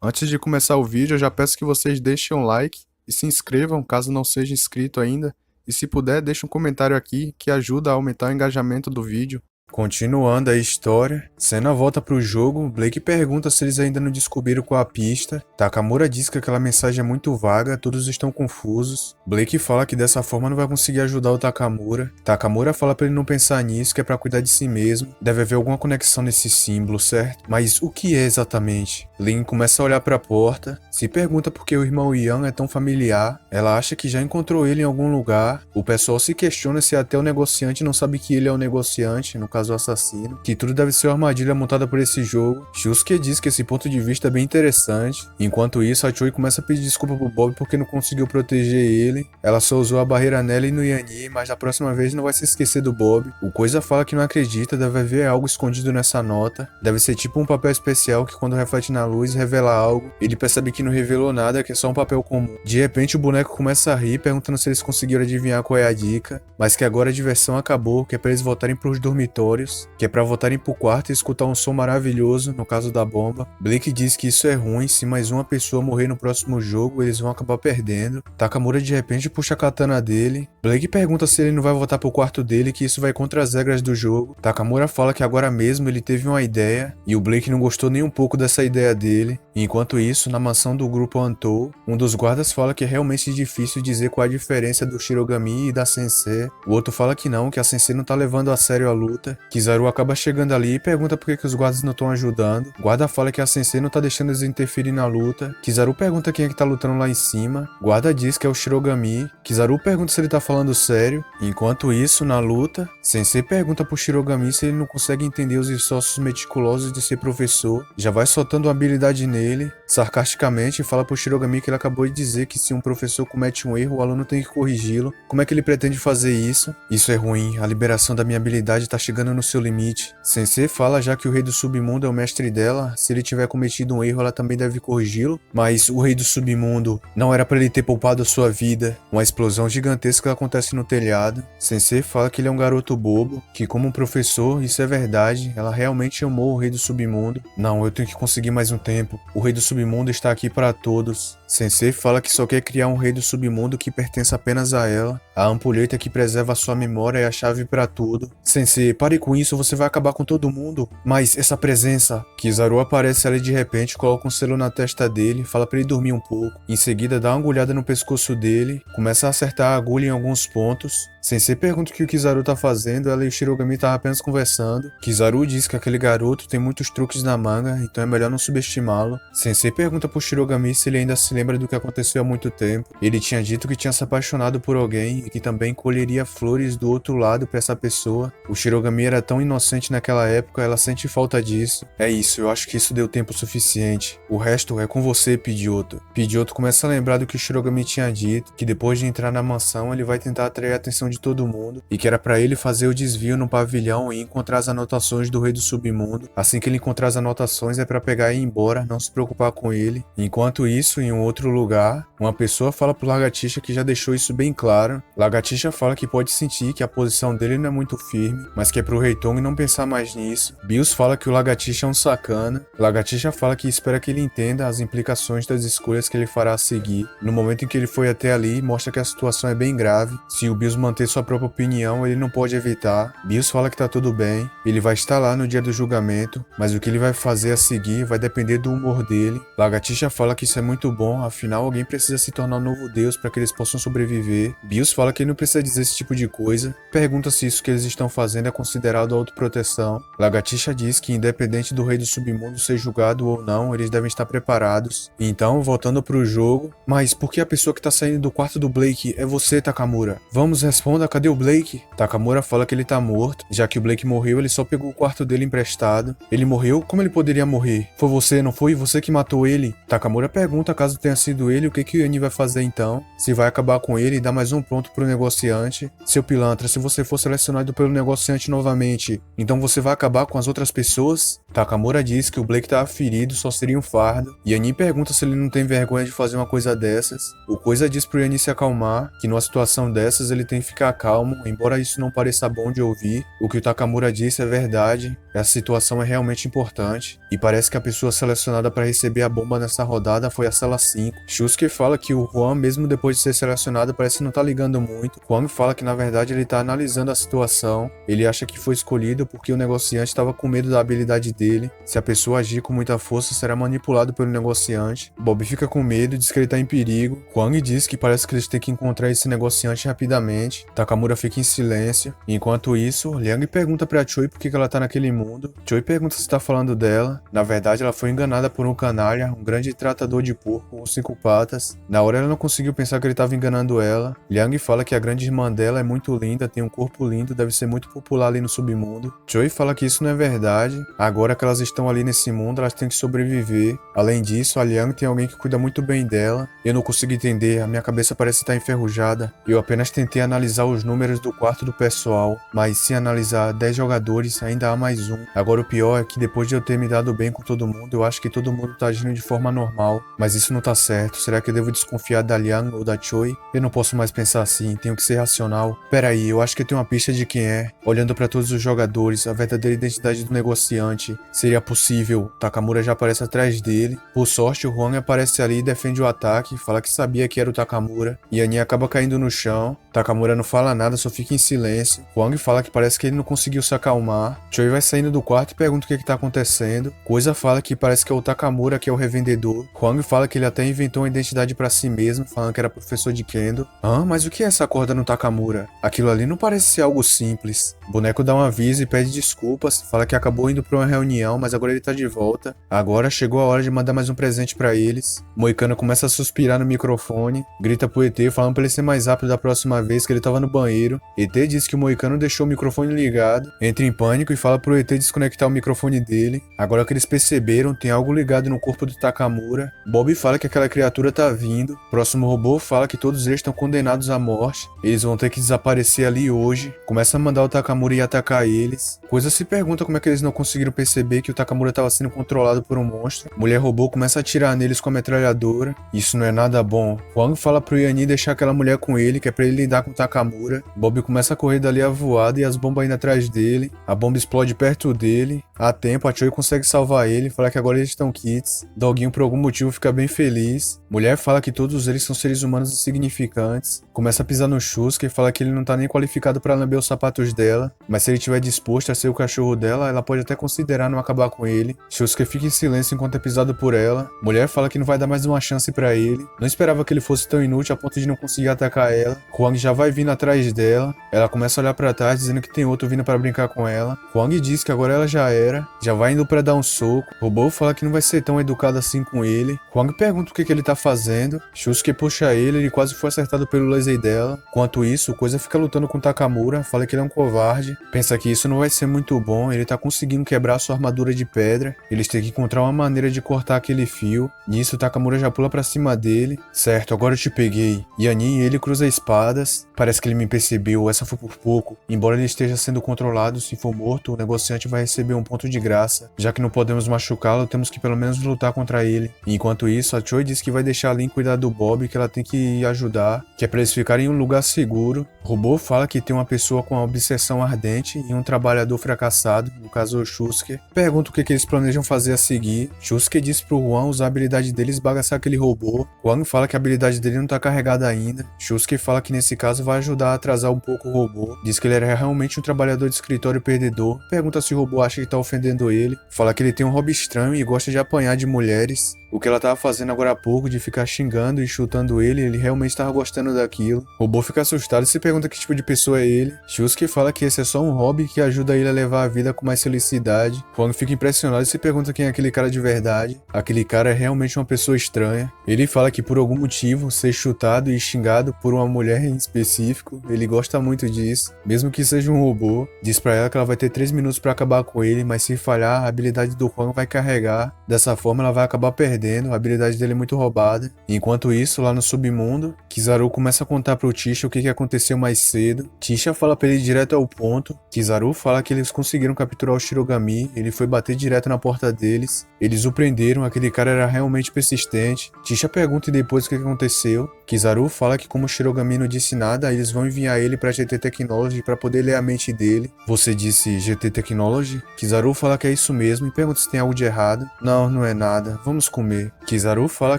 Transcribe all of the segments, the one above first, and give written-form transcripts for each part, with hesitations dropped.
Antes de começar o vídeo, eu já peço que vocês deixem um like e se inscrevam caso não seja inscrito ainda. E se puder, deixe um comentário aqui que ajuda a aumentar o engajamento do vídeo. Continuando a história, Senna volta pro jogo, Blake pergunta se eles ainda não descobriram qual a pista, Takamura diz que aquela mensagem é muito vaga, todos estão confusos, Blake fala que dessa forma não vai conseguir ajudar o Takamura, Takamura fala pra ele não pensar nisso, que é pra cuidar de si mesmo, deve haver alguma conexão nesse símbolo, certo? Mas o que é exatamente? Lin começa a olhar pra porta, se pergunta por que o irmão Ian é tão familiar, ela acha que já encontrou ele em algum lugar, o pessoal se questiona se até o negociante não sabe que ele é o negociante, no caso o assassino, que tudo deve ser uma armadilha montada por esse jogo. Shusuke diz que esse ponto de vista é bem interessante. Enquanto isso, a Choi começa a pedir desculpa pro Bob porque não conseguiu proteger ele. Ela só usou a barreira nela e no Yani, mas da próxima vez não vai se esquecer do Bob. O Coisa fala que não acredita, deve haver algo escondido nessa nota. Deve ser tipo um papel especial que quando reflete na luz revela algo. Ele percebe que não revelou nada, que é só um papel comum. De repente o boneco começa a rir, perguntando se eles conseguiram adivinhar qual é a dica, mas que agora a diversão acabou, que é pra eles voltarem pros dormitórios, que é pra voltarem pro quarto e escutar um som maravilhoso, no caso da bomba. Blake diz que isso é ruim, se mais uma pessoa morrer no próximo jogo, eles vão acabar perdendo. Takamura de repente puxa a katana dele. Blake pergunta se ele não vai voltar pro quarto dele, que isso vai contra as regras do jogo. Takamura fala que agora mesmo ele teve uma ideia, e o Blake não gostou nem um pouco dessa ideia dele. Enquanto isso, na mansão do grupo Antou, um dos guardas fala que é realmente difícil dizer qual é a diferença do Shirogami e da Sensei. O outro fala que não, que a Sensei não tá levando a sério a luta. Kizaru acaba chegando ali e pergunta por que os guardas não estão ajudando. O guarda fala que a Sensei não tá deixando eles interferir na luta. Kizaru pergunta quem é que tá lutando lá em cima. O guarda diz que é o Shirogami. Kizaru pergunta se ele tá falando sério. Enquanto isso, na luta, Sensei pergunta pro Shirogami se ele não consegue entender os esforços meticulosos de ser professor. Já vai soltando uma habilidade nele, sarcasticamente fala pro Shirogami que ele acabou de dizer que se um professor comete um erro, o aluno tem que corrigi-lo. Como é que ele pretende fazer isso? Isso é ruim, a liberação da minha habilidade tá chegando no seu limite. Sensei fala já que o rei do submundo é o mestre dela, se ele tiver cometido um erro ela também deve corrigi-lo, mas o rei do submundo não era pra ele ter poupado a sua vida. Uma explosão gigantesca acontece no telhado. Sensei fala que ele é um garoto bobo, que como um professor, isso é verdade, ela realmente amou o rei do submundo. Não, eu tenho que conseguir mais um tempo. O rei do submundo está aqui para todos. Sensei fala que só quer criar um rei do submundo que pertence apenas a ela. A ampulheta que preserva sua memória é a chave para tudo. Sensei, pare com isso, você vai acabar com todo mundo. Mas essa presença... Kizaru aparece ali de repente, coloca um selo na testa dele, fala para ele dormir um pouco. Em seguida dá uma agulhada no pescoço dele, começa a acertar a agulha em alguns pontos. Sensei pergunta o que o Kizaru tá fazendo, ela e o Shirogami estavam apenas conversando. Kizaru diz que aquele garoto tem muitos truques na manga, então é melhor não subestimá-lo. Sensei pergunta pro Shirogami se ele ainda se lembra do que aconteceu há muito tempo. Ele tinha dito que tinha se apaixonado por alguém e que também colheria flores do outro lado pra essa pessoa. O Shirogami era tão inocente naquela época, ela sente falta disso. É isso, eu acho que isso deu tempo suficiente. O resto é com você, Pidgeotto. Pidgeotto começa a lembrar do que o Shirogami tinha dito, que depois de entrar na mansão ele vai tentar atrair a atenção de todo mundo, e que era pra ele fazer o desvio no pavilhão e encontrar as anotações do rei do submundo. Assim que ele encontrar as anotações é pra pegar e ir embora, não se preocupar com ele. Enquanto isso, em um outro lugar, uma pessoa fala pro Lagartixa que já deixou isso bem claro. Lagartixa fala que pode sentir que a posição dele não é muito firme, mas que é pro Rei Tong não pensar mais nisso. Bills fala que o Lagartixa é um sacana. Lagartixa fala que espera que ele entenda as implicações das escolhas que ele fará a seguir. No momento em que ele foi até ali, mostra que a situação é bem grave. Se o Bills manter sua própria opinião, ele não pode evitar. Bills fala que tá tudo bem, ele vai estar lá no dia do julgamento, mas o que ele vai fazer a seguir vai depender do humor dele. Lagartixa fala que isso é muito bom, afinal alguém precisa se tornar um novo deus para que eles possam sobreviver. Bills fala que ele não precisa dizer esse tipo de coisa, pergunta se isso que eles estão fazendo é considerado autoproteção. Lagartixa diz que independente do rei do submundo ser julgado ou não, eles devem estar preparados. Então, voltando pro jogo, mas por que a pessoa que tá saindo do quarto do Blake é você, Takamura? Vamos, responda, cadê o Blake? Takamura fala que ele tá morto, já que o Blake morreu, ele só pegou o quarto dele emprestado. Ele morreu? Como ele poderia morrer? Foi você, não foi? Você que matou ele? Takamura pergunta, caso tenha sido ele, o que o Yanni vai fazer então? Se vai acabar com ele e dar mais um ponto pro negociante? Seu pilantra, se você for selecionado pelo negociante novamente, então você vai acabar com as outras pessoas? Takamura diz que o Blake tava ferido, só seria um fardo. Yanni pergunta se ele não tem vergonha de fazer uma coisa dessas. O Coisa diz pro Yanni se acalmar, que numa situação dessas ele tem que ficar ficar calmo, embora isso não pareça bom de ouvir. O que o Takamura disse é verdade, essa situação é realmente importante, e parece que a pessoa selecionada para receber a bomba nessa rodada foi a Cela 5. Shusuke fala que o Juan, mesmo depois de ser selecionado, parece não tá ligando muito. Juan fala que na verdade ele tá analisando a situação, ele acha que foi escolhido porque o negociante estava com medo da habilidade dele. Se a pessoa agir com muita força, será manipulado pelo negociante. Bob fica com medo e diz que ele tá em perigo. Juan diz que parece que eles têm que encontrar esse negociante rapidamente. Takamura fica em silêncio. Enquanto isso, Liang pergunta pra Choi por que ela tá naquele mundo. Choi pergunta se tá falando dela. Na verdade, ela foi enganada por um canalha, um grande tratador de porco com 5 patas. Na hora ela não conseguiu pensar que ele tava enganando ela. Liang fala que a grande irmã dela é muito linda, tem um corpo lindo, deve ser muito popular ali no submundo. Choi fala que isso não é verdade. Agora que elas estão ali nesse mundo, elas têm que sobreviver. Além disso, a Liang tem alguém que cuida muito bem dela. Eu não consigo entender, a minha cabeça parece estar enferrujada. Eu apenas tentei analisar os números do quarto do pessoal, mas se analisar 10 jogadores, ainda há mais um. Agora o pior é que depois de eu ter me dado bem com todo mundo, eu acho que todo mundo tá agindo de forma normal. Mas isso não tá certo. Será que eu devo desconfiar da Liang ou da Choi? Eu não posso mais pensar assim, tenho que ser racional. Pera aí, eu acho que eu tenho uma pista de quem é. Olhando pra todos os jogadores, a verdadeira identidade do negociante. Seria possível. Takamura já aparece atrás dele. Por sorte, o Juan aparece ali e defende o ataque, fala que sabia que era o Takamura. Yanni acaba caindo no chão. Takamura não fala nada, só fica em silêncio. Huang fala que parece que ele não conseguiu se acalmar. Choi vai saindo do quarto e pergunta o que tá acontecendo. Coisa fala que parece que é o Takamura que é o revendedor. Huang fala que ele até inventou uma identidade pra si mesmo, falando que era professor de Kendo. Mas o que é essa corda no Takamura? Aquilo ali não parece ser algo simples. O boneco dá um aviso e pede desculpas, fala que acabou indo pra uma reunião, mas agora ele tá de volta. Agora chegou a hora de mandar mais um presente pra eles. Moicano começa a suspirar no microfone, grita pro ET falando pra ele ser mais rápido da próxima vez, que ele tava no banheiro. ET diz que o Moicano deixou o microfone ligado, entra em pânico e fala pro ET desconectar o microfone dele. Agora que eles perceberam, tem algo ligado no corpo do Takamura. Bob fala que aquela criatura tá vindo. Próximo robô fala que todos eles estão condenados à morte, eles vão ter que desaparecer ali hoje. Começa a mandar o Takamura ir atacar eles. Coisa se pergunta como é que eles não conseguiram perceber que o Takamura estava sendo controlado por um monstro. Mulher robô começa a atirar neles com a metralhadora. Isso não é nada bom. Huang fala pro Yanni deixar aquela mulher com ele, que é pra ele lidar com o Takamura. Bob começa a correr dali avoada e as bombas indo atrás dele. A bomba explode perto dele. Há tempo, a Choi consegue salvar ele, fala que agora eles estão kits. Doguinho por algum motivo fica bem feliz. Mulher fala que todos eles são seres humanos insignificantes. Começa a pisar no Shusuke e fala que ele não tá nem qualificado pra lamber os sapatos dela, mas se ele estiver disposto a ser o cachorro dela, ela pode até considerar não acabar com ele. Shusuke fica em silêncio enquanto é pisado por ela. Mulher fala que não vai dar mais uma chance pra ele. Não esperava que ele fosse tão inútil a ponto de não conseguir atacar ela. Huang já vai vindo atrás dela. Ela começa a olhar pra trás dizendo que tem outro vindo pra brincar com ela. Huang diz que agora ela já era, já vai indo pra dar um soco. O robô fala que não vai ser tão educado assim com ele. Huang pergunta o que ele tá fazendo. Shusuke puxa ele quase foi acertado pelo laser dela. Enquanto isso, Coisa fica lutando com Takamura, fala que ele é um covarde, pensa que isso não vai ser muito bom, ele tá conseguindo quebrar sua armadura de pedra, eles têm que encontrar uma maneira de cortar aquele fio. Nisso, Takamura já pula pra cima dele. Certo, agora eu te peguei. Yanni e ele cruza espadas. Parece que ele me percebeu, essa foi por pouco. Embora ele esteja sendo controlado, se for morto, o negociante vai receber um ponto de graça. Já que não podemos machucá-lo, temos que pelo menos lutar contra ele. E enquanto isso, a Choi diz que vai deixar a Lin cuidar do Bob, que ela tem que ajudar, que é pra eles ficarem em um lugar seguro. O robô fala que tem uma pessoa com uma obsessão ardente e um trabalhador fracassado, no caso o Shusuke. Pergunta o que eles planejam fazer a seguir. Shusuke diz pro Juan usar a habilidade dele e esbagaçar aquele robô. Juan fala que a habilidade dele não tá carregada ainda. Shusuke fala que nesse caso vai ajudar a atrasar um pouco o robô. Diz que ele era realmente um trabalhador de escritório perdedor. Pergunta se o robô acha que tá ofendendo ele. Fala que ele tem um hobby estranho e gosta de apanhar de mulheres. O que ela tava fazendo agora há pouco, de ficar xingando e chutando ele realmente tava gostando daquilo. O robô fica assustado e se pergunta que tipo de pessoa é ele. Shusuke fala que esse é só um hobby que ajuda ele a levar a vida com mais felicidade. Juan fica impressionado e se pergunta quem é aquele cara de verdade. Aquele cara é realmente uma pessoa estranha. Ele fala que por algum motivo, ser chutado e xingado por uma mulher em específico, ele gosta muito disso, mesmo que seja um robô. Diz pra ela que ela vai ter 3 minutos pra acabar com ele, mas se falhar, a habilidade do Juan vai carregar. Dessa forma ela vai acabar perdendo. perdendo, a habilidade dele é muito roubada. Enquanto isso, lá no submundo, Kizaru começa a contar pro Tisha o que aconteceu mais cedo. Tisha fala pra ele ir direto ao ponto. Kizaru fala que eles conseguiram capturar o Shirogami, ele foi bater direto na porta deles. Eles o prenderam, aquele cara era realmente persistente. Tisha pergunta depois o que aconteceu. Kizaru fala que como o Shirogami não disse nada, eles vão enviar ele pra GT Technology pra poder ler a mente dele. Você disse GT Technology? Kizaru fala que é isso mesmo e pergunta se tem algo de errado. Não, não é nada. Vamos comer. Kizaru fala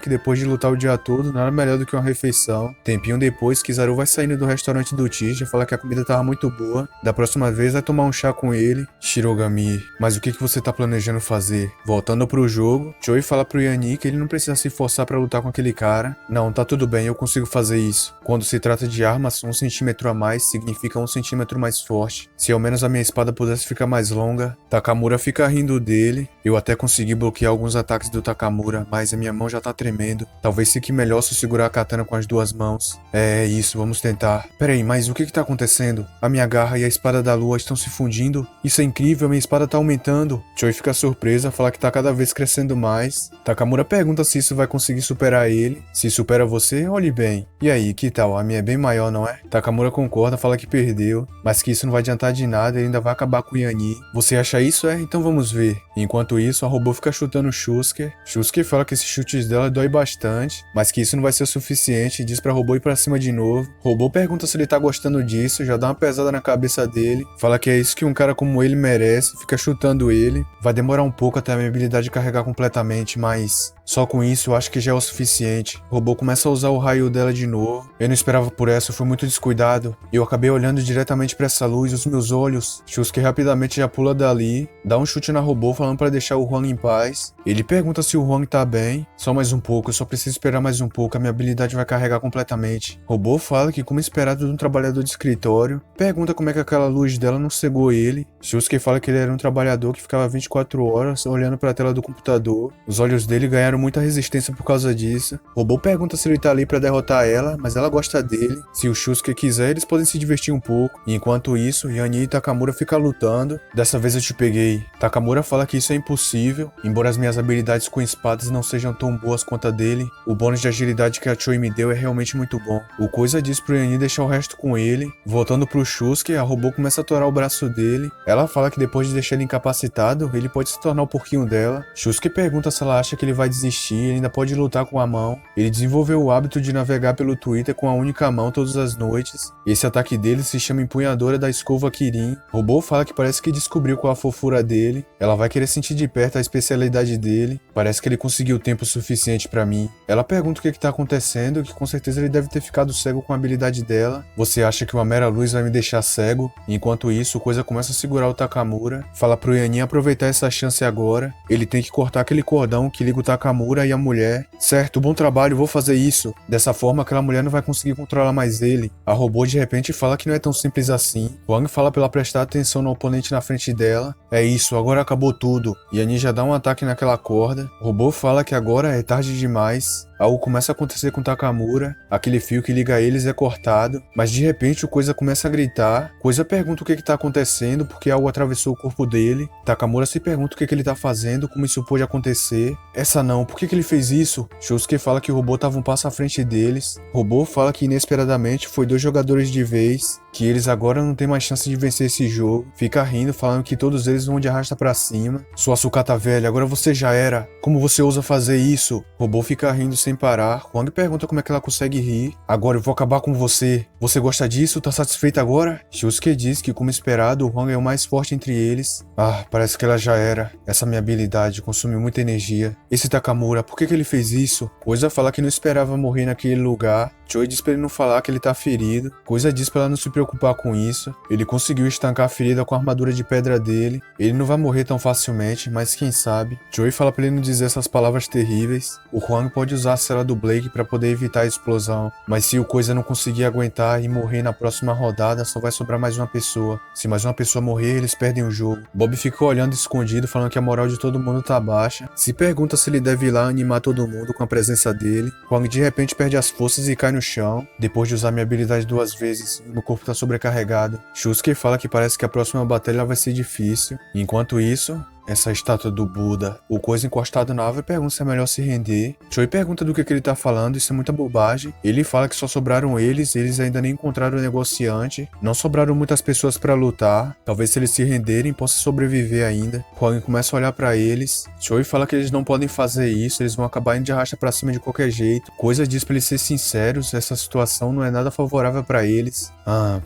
que depois de lutar o dia todo, nada melhor do que uma refeição. Tempinho depois, Kizaru vai saindo do restaurante do Tisha, fala que a comida tava muito boa. Da próxima vez vai tomar um chá com ele. Shirogami, mas o que você tá planejando fazer? Voltando pro jogo, Choi fala pro Yanni que ele não precisa se forçar pra lutar com aquele cara. Não, tá tudo bem, eu consigo fazer isso. Quando se trata de armas, 1 centímetro a mais significa 1 centímetro mais forte. Se ao menos a minha espada pudesse ficar mais longa. Takamura fica rindo dele. Eu até consegui bloquear alguns ataques do Takamura, mas a minha mão já tá tremendo. Talvez fique melhor se eu segurar a katana com as 2 mãos. É isso, vamos tentar. Peraí, mas o que tá acontecendo? A minha garra e a espada da lua estão se fundindo? Isso é incrível, minha espada tá aumentando. Choi fica surpresa, fala que tá cada vez crescendo mais. Takamura pergunta se isso vai conseguir superar ele. Se supera você, olhe bem. E aí, que tal? A minha é bem maior, não é? Takamura concorda, fala que perdeu, mas que isso não vai adiantar de nada, ele ainda vai acabar com o Yanni. Você acha isso, é? Então vamos ver. Enquanto isso, a robô fica chutando o Shusuke. Shusuke fala que esses chutes dela dói bastante, mas que isso não vai ser o suficiente e diz pra robô ir pra cima de novo. O robô pergunta se ele tá gostando disso, já dá uma pesada na cabeça dele, fala que é isso que um cara como ele merece, fica chutando ele. Vai demorar um pouco até a minha habilidade carregar completamente, mas só com isso eu acho que já é o suficiente. O robô começa a usar o raio dela de novo. Eu não esperava por essa, eu fui muito descuidado. Eu acabei olhando diretamente pra essa luz, os meus olhos. Shusuke rapidamente já pula dali, dá um chute na robô falando pra deixar o Huang em paz. Ele pergunta se o Huang tá bem. Só mais um pouco, eu só preciso esperar mais um pouco, a minha habilidade vai carregar completamente. O robô fala que, como esperado de um trabalhador de escritório, pergunta como é que aquela luz dela não cegou ele. Shusuke fala que ele era um trabalhador que ficava 24 horas olhando pra tela do computador. Os olhos dele ganharam muita resistência por causa disso. O robô pergunta se ele tá ali pra derrotar ela, mas ela gosta dele. Se o Shusuke quiser, eles podem se divertir um pouco. E enquanto isso, Yanni e Takamura ficam lutando. Dessa vez eu te peguei. Takamura fala que isso é impossível, embora as minhas habilidades com espadas não sejam tão boas quanto a dele. O bônus de agilidade que a Choi me deu é realmente muito bom. O Coisa diz pro Yanni deixar o resto com ele. Voltando pro Shusuke, a robô começa a torar o braço dele. Ela fala que depois de deixar ele incapacitado, ele pode se tornar o porquinho dela. Shusuke pergunta se ela acha que ele vai desistir, ele ainda pode lutar com a mão. Ele desenvolveu o hábito de navegar pelo Twitter com a única mão todas as noites. Esse ataque dele se chama Empunhadora da Escova Kirin. O robô fala que parece que descobriu qual a fofura dele. Ela vai querer sentir de perto a especialidade dele. Parece que ele conseguiu tempo suficiente pra mim. Ela pergunta o que tá acontecendo, que com certeza ele deve ter ficado cego com a habilidade dela. Você acha que uma mera luz vai me deixar cego? Enquanto isso, o Coisa começa a segurar o Takamura. Fala pro Yanni aproveitar essa chance agora. Ele tem que cortar aquele cordão que liga o Takamura e a mulher. Certo, bom trabalho, vou fazer isso. Dessa forma, aquela mulher não vai conseguir controlar mais ele. A robô de repente fala que não é tão simples assim. Wang fala pra ela prestar atenção no oponente na frente dela. É isso, agora acabou tudo. Yanni já dá um ataque naquela corda. O robô fala que agora é tarde demais. Algo começa a acontecer com Takamura, aquele fio que liga eles é cortado, mas de repente o Coisa começa a gritar. Coisa pergunta o que tá acontecendo, porque algo atravessou o corpo dele. Takamura se pergunta o que ele tá fazendo, como isso pôde acontecer. Essa não, por que ele fez isso? Shusuke fala que o robô tava um passo à frente deles. O robô fala que inesperadamente foi 2 jogadores de vez, que eles agora não tem mais chance de vencer esse jogo. Fica rindo, falando que todos eles vão de arrasta pra cima. Sua sucata velha, agora você já era. Como você ousa fazer isso? O robô fica rindo sem parar. Wang pergunta como é que ela consegue rir. Agora eu vou acabar com você. Você gosta disso? Tá satisfeita agora? Shusuke diz que, como esperado, o Wang é o mais forte entre eles. Ah, parece que ela já era. Essa minha habilidade consome muita energia. Esse Takamura, por que ele fez isso? Coisa fala que não esperava morrer naquele lugar. Choi diz pra ele não falar que ele tá ferido. Coisa diz pra ela não se preocupar com isso. Ele conseguiu estancar a ferida com a armadura de pedra dele. Ele não vai morrer tão facilmente, mas quem sabe. Choi fala pra ele não dizer essas palavras terríveis. O Huang pode usar a cela do Blake pra poder evitar a explosão. Mas se o Coisa não conseguir aguentar e morrer na próxima rodada, só vai sobrar mais uma pessoa. Se mais uma pessoa morrer, eles perdem o jogo. Bob ficou olhando escondido, falando que a moral de todo mundo tá baixa. Se pergunta se ele deve ir lá animar todo mundo com a presença dele. Huang de repente perde as forças e cai no chão. Depois de usar minha habilidade 2 vezes, meu corpo tá sobrecarregado. Shusuke fala que parece que a próxima batalha vai ser difícil. Enquanto isso, essa estátua do Buda. O Coisa encostado na árvore pergunta se é melhor se render. Choi pergunta do que ele tá falando, isso é muita bobagem. Ele fala que só sobraram eles ainda nem encontraram o negociante. Não sobraram muitas pessoas pra lutar. Talvez se eles se renderem, possa sobreviver ainda. Huang começa a olhar pra eles. Choi fala que eles não podem fazer isso, eles vão acabar indo de arrasta pra cima de qualquer jeito. Coisa diz pra eles serem sinceros, essa situação não é nada favorável pra eles.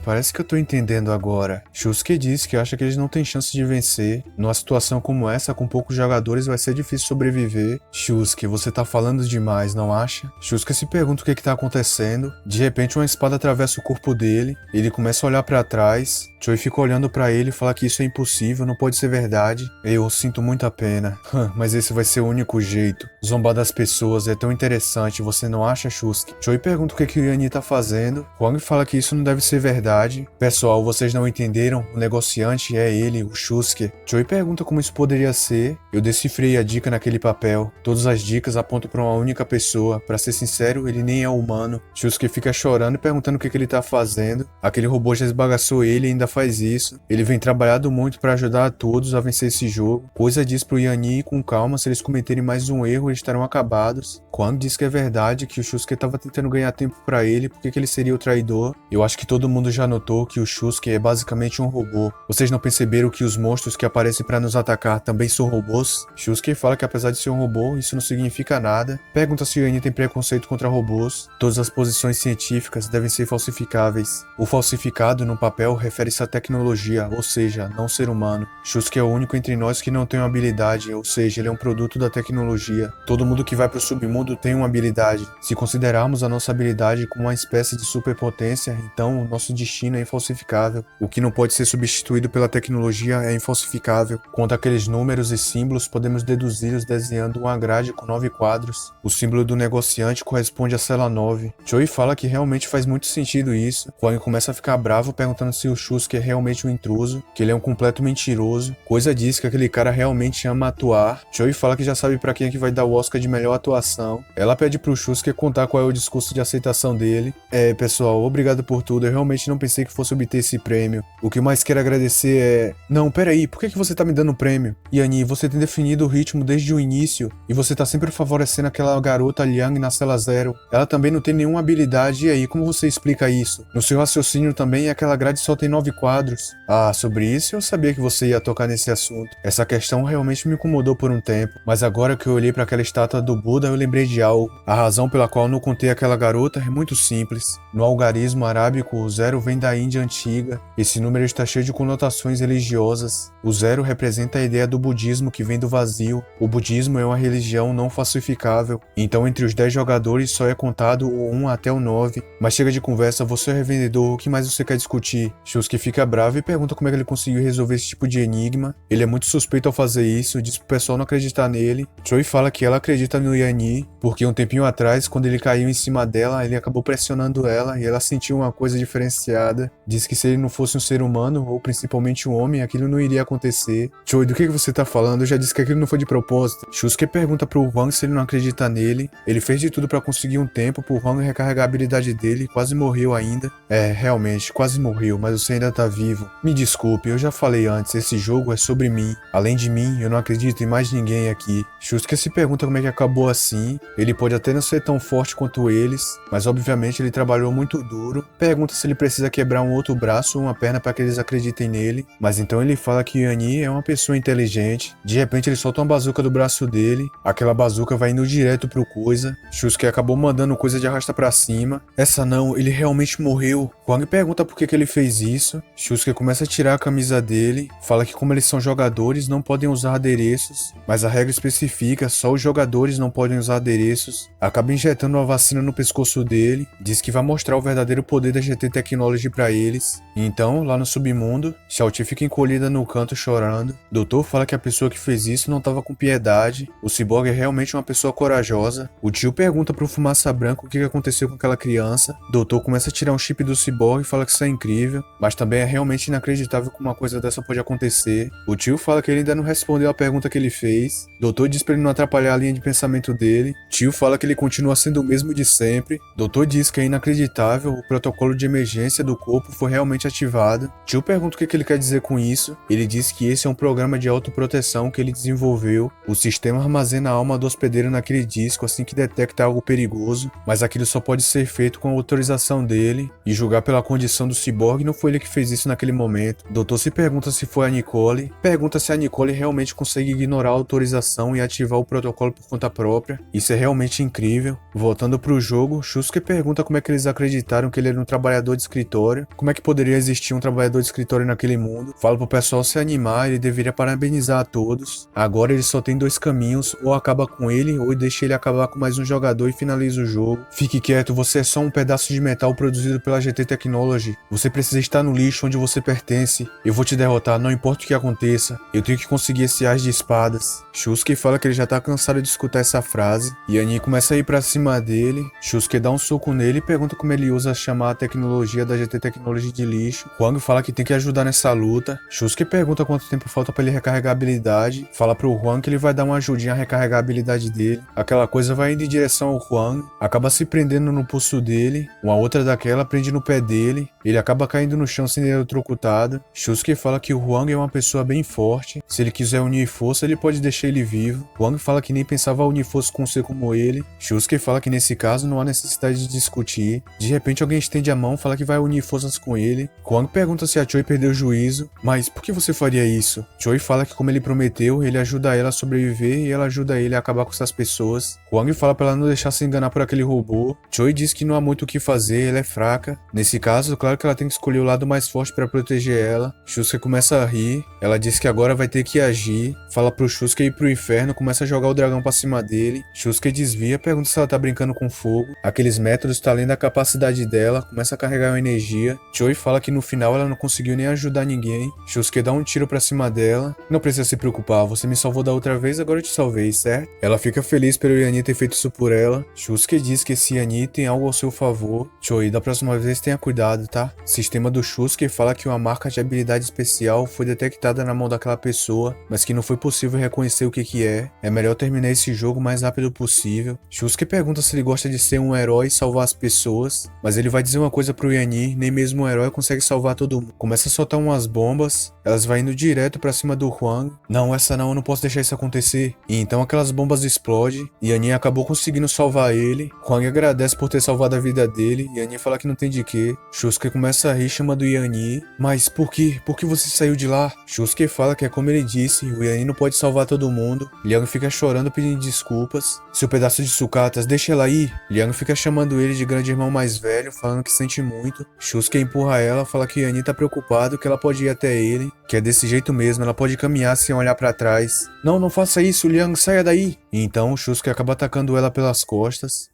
Parece que eu tô entendendo agora. Shusuke diz que acha que eles não têm chance de vencer. Numa situação como essa, com poucos jogadores, vai ser difícil sobreviver. Shusuke, você tá falando demais, não acha? Shusuke se pergunta o que tá acontecendo. De repente, uma espada atravessa o corpo dele. Ele começa a olhar pra trás. Choi fica olhando pra ele e fala que isso é impossível, não pode ser verdade. Eu sinto muita pena. Mas esse vai ser o único jeito. Zombar das pessoas é tão interessante, você não acha, Shusuke? Choi pergunta o que o Yanni tá fazendo. Huang fala que isso não deve ser verdade. Pessoal, vocês não entenderam? O negociante é ele, o Shusuke. Choi pergunta como isso poderia ser. Eu decifrei a dica naquele papel. Todas as dicas apontam pra uma única pessoa. Pra ser sincero, ele nem é humano. Shusuke fica chorando e perguntando o que ele tá fazendo. Aquele robô já esbagaçou ele e ainda faz isso. Ele vem trabalhando muito pra ajudar a todos a vencer esse jogo. Coisa diz pro Yanni ir com calma, se eles cometerem mais um erro, eles estarão acabados. Quando diz que é verdade, que o Shusuke tava tentando ganhar tempo pra ele, porque que ele seria o traidor. Eu acho que todo mundo já notou que o Shusuke é basicamente um robô. Vocês não perceberam que os monstros que aparecem pra nos atacar também são robôs? Shusuke fala que apesar de ser um robô, isso não significa nada. Pergunta se o Yanni tem preconceito contra robôs. Todas as posições científicas devem ser falsificáveis. O falsificado no papel refere-se à tecnologia, ou seja, não ser humano. Shusuke é o único entre nós que não tem uma habilidade, ou seja, ele é um produto da tecnologia. Todo mundo que vai pro submundo tem uma habilidade. Se considerarmos a nossa habilidade como uma espécie de superpotência, então o nosso destino é infalsificável. O que não pode ser substituído pela tecnologia é infalsificável. Quanto àqueles números e símbolos, podemos deduzi-los desenhando uma grade com 9 quadros. O símbolo do negociante corresponde à cela 9. Choi fala que realmente faz muito sentido isso. Huang começa a ficar bravo perguntando se o Shusuke é realmente um intruso, que ele é um completo mentiroso. Coisa diz que aquele cara realmente ama atuar. Choi fala que já sabe pra quem é que vai dar o Oscar de melhor atuação. Ela pede pro Shusuke contar qual é o discurso de aceitação dele. Pessoal, obrigado por tudo, eu realmente não pensei que fosse obter esse prêmio. O que eu mais quero agradecer é... Não, peraí, por que você tá me dando o prêmio? Yanni, você tem definido o ritmo desde o início, e você tá sempre favorecendo aquela garota Liang na cela 0. Ela também não tem nenhuma habilidade, e aí, como você explica isso? No seu raciocínio também, aquela grade só tem 9 quadros. Sobre isso eu sabia que você ia tocar nesse assunto. Essa questão realmente me incomodou por um tempo, mas agora que eu olhei para aquela estátua do Buda, eu lembrei de algo. A razão pela qual não contei aquela garota é muito simples. No algarismo arábico, o 0 vem da Índia antiga. Esse número está cheio de conotações religiosas. O 0 representa a ideia do budismo que vem do vazio. O budismo é uma religião não falsificável. Então entre os 10 jogadores só é contado o 1 até o 9. Mas chega de conversa, você é revendedor, o que mais você quer discutir? Shusuke fica bravo e pergunta como é que ele conseguiu resolver esse tipo de enigma. Ele é muito suspeito ao fazer isso, diz pro pessoal não acreditar nele. Choi fala que ela acredita no Yanni, porque um tempinho atrás, quando ele caiu em cima dela, ele acabou pressionando ela e ela sentiu uma coisa diferenciada. Diz que se ele não fosse um ser humano, ou principalmente um homem, aquilo não iria acontecer. Choi, do que você tá falando? Eu já disse que aquilo não foi de propósito. Shusuke pergunta pro Huang se ele não acredita nele. Ele fez de tudo pra conseguir um tempo pro Huang recarregar a habilidade dele, quase morreu ainda. Realmente, quase morreu, mas você ainda tá vivo. Me desculpe, eu já falei antes, esse jogo é sobre mim. Além de mim, eu não acredito em mais ninguém aqui. Shusuke se pergunta como é que acabou assim. Ele pode até não ser tão forte quanto eles, mas obviamente ele trabalhou muito duro. Pergunta se ele precisa quebrar um outro braço ou uma perna para que eles acreditem nele. Mas então ele fala que Yanni é uma pessoa inteligente. De repente ele solta uma bazuca do braço dele. Aquela bazuca vai indo direto pro Coisa. Shusuke acabou mandando o Coisa de arrasta pra cima. Essa não, ele realmente morreu. Huang pergunta por que ele fez isso. Shusuke começa a tirar a camisa dele. Fala que como eles são jogadores, não podem usar adereços. Mas a regra especifica, só os jogadores não podem usar adereços. Acaba injetando uma vacina no pescoço dele. Diz que vai mostrar o verdadeiro poder da GT Technology pra eles. Então, lá no submundo, Xiaoti fica encolhida no canto chorando. Doutor fala que a pessoa que fez isso não tava com piedade. O Cyborg é realmente uma pessoa corajosa. O tio pergunta pro Fumaça Branca o que aconteceu com aquela criança. Doutor começa a tirar um chip do Cyborg e fala que isso é incrível, mas também é realmente inacreditável que uma coisa dessa pode acontecer. O tio fala que ele ainda não respondeu a pergunta que ele fez. Doutor diz pra ele não atrapalhar a linha de pensamento dele. Tio fala que ele continua sendo o mesmo de sempre. Doutor diz que é inacreditável o protocolo de emergência inteligência do corpo foi realmente ativada. Tio pergunta o que ele quer dizer com isso. Ele diz que esse é um programa de autoproteção que ele desenvolveu. O sistema armazena a alma do hospedeiro naquele disco assim que detecta algo perigoso, mas aquilo só pode ser feito com a autorização dele, e julgar pela condição do ciborgue, não foi ele que fez isso naquele momento. O doutor se pergunta se foi a Nicole, pergunta se a Nicole realmente consegue ignorar a autorização e ativar o protocolo por conta própria. Isso é realmente incrível. Voltando pro jogo, Shusuke pergunta como é que eles acreditaram que ele era um trabalhador de escritório, como é que poderia existir um trabalhador de escritório naquele mundo. Fala pro pessoal se animar, ele deveria parabenizar a todos. Agora ele só tem dois caminhos, ou acaba com ele, ou deixa ele acabar com mais um jogador e finaliza o jogo. Fique quieto, você é só um pedaço de metal produzido pela GT Technology. Você precisa estar no lixo onde você pertence. Eu vou te derrotar, não importa o que aconteça. Eu tenho que conseguir esse as de espadas. Shusuke fala que ele já tá cansado de escutar essa frase. Yanni começa a ir pra cima dele. Shusuke dá um soco nele e pergunta como ele usa chamar a tecnologia da GT Technology de lixo. Huang fala que tem que ajudar nessa luta. Shusuke pergunta quanto tempo falta pra ele recarregar a habilidade. Fala pro Huang que ele vai dar uma ajudinha a recarregar a habilidade dele. Aquela coisa vai indo em direção ao Huang, acaba se prendendo no pulso dele. Uma outra daquela prende no pé dele. Ele acaba caindo no chão sendo eletrocutado. Shusuke fala que o Huang é uma pessoa bem forte. Se ele quiser unir força, ele pode deixar ele vivo. Huang fala que nem pensava unir força com um ser como ele. Shusuke fala que nesse caso não há necessidade de discutir. De repente alguém estende a mão, fala que vai unir forças com ele. Huang pergunta se a Choi perdeu o juízo. Mas por que você faria isso? Choi fala que como ele prometeu, ele ajuda ela a sobreviver e ela ajuda ele a acabar com essas pessoas. Huang fala pra ela não deixar se enganar por aquele robô. Choi diz que não há muito o que fazer, ela é fraca. Nesse caso, claro que ela tem que escolher o lado mais forte pra proteger ela. Shusuke começa a rir. Ela diz que agora vai ter que agir. Fala pro Shusuke ir pro inferno, começa a jogar o dragão pra cima dele. Shusuke desvia, pergunta se ela tá brincando com fogo. Aqueles métodos tá além da capacidade dela, começa a carregar uma energia. Choi fala que no final ela não conseguiu nem ajudar ninguém. Shusuke dá um tiro pra cima dela. Não precisa se preocupar, você me salvou da outra vez, agora eu te salvei, certo? Ela fica feliz pelo Yanni ter feito isso por ela. Shusuke diz que esse Yanni tem algo ao seu favor. Choi, da próxima vez tenha cuidado, tá? O sistema do Shusuke fala que uma marca de habilidade especial foi detectada na mão daquela pessoa, mas que não foi possível reconhecer o que é. É melhor terminar esse jogo o mais rápido possível. Shusuke pergunta se ele gosta de ser um herói e salvar as pessoas, mas ele vai dizer uma coisa pro Yanni, nem mesmo um herói consegue salvar todo mundo. Começa a soltar umas bombas, elas vai indo direto pra cima do Huang. Não, essa não, eu não posso deixar isso acontecer. E então aquelas bombas explodem, e Yanni acabou conseguindo salvar ele. Huang agradece por ter salvado a vida dele, e Yanni fala que não tem de quê. Shusuke começa a rir chamando Yanni. Mas por quê? Por que você saiu de lá? Shusuke fala que é como ele disse, o Yanni não pode salvar todo mundo. Liang fica chorando pedindo desculpas. Seu pedaço de sucatas, deixa ela ir. Liang fica chamando ele de grande irmão mais velho, falando que sente muito. Shusuke empurra ela, fala que Yanni tá preocupado, que ela pode ir até ele, que é desse jeito mesmo, ela pode caminhar sem olhar pra trás. Não, não faça isso, Liang, saia daí. E então Shusuke acaba atacando ela pelas costas.